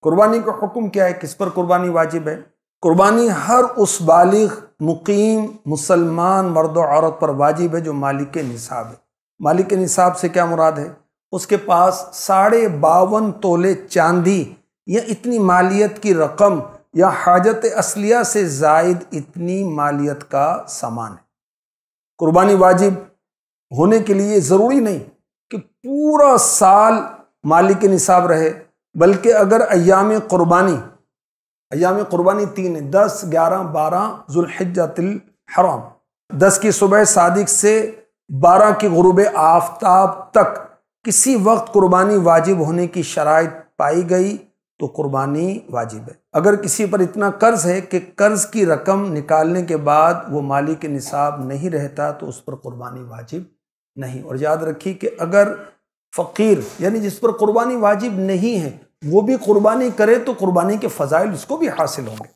कुर्बानी का हुक्म क्या है, किस पर कुर्बानी वाजिब है? कुर्बानी हर उस बालिग मुकीम मुसलमान मर्द और औरत पर वाजिब है जो मालिक निसाब है। मालिक निसाब से क्या मुराद है? उसके पास 52.5 तोले चांदी या इतनी मालियत की रकम या हाजत असलिया से जायद इतनी मालियत का सामान है। कुर्बानी वाजिब होने के लिए ज़रूरी नहीं कि पूरा साल मालिक निसाब रहे, बल्कि अगर अय्याम कुर्बानी 3 है, 10, 11, 12 ज़ुल्हिज्जतिल हराम, 10 की सुबह सादिक से 12 की गुरूब आफ्ताब तक किसी वक्त कुर्बानी वाजिब होने की शराइत पाई गई तो कुर्बानी वाजिब है। अगर किसी पर इतना कर्ज है कि कर्ज की रकम निकालने के बाद वो मालिक निसाब नहीं रहता तो उस पर कुर्बानी वाजिब नहीं। और याद रखिए कि अगर फ़कीर यानी जिस पर कुर्बानी वाजिब नहीं है वो भी कुर्बानी करे तो कुर्बानी के फ़ज़ाइल उसको भी हासिल होंगे।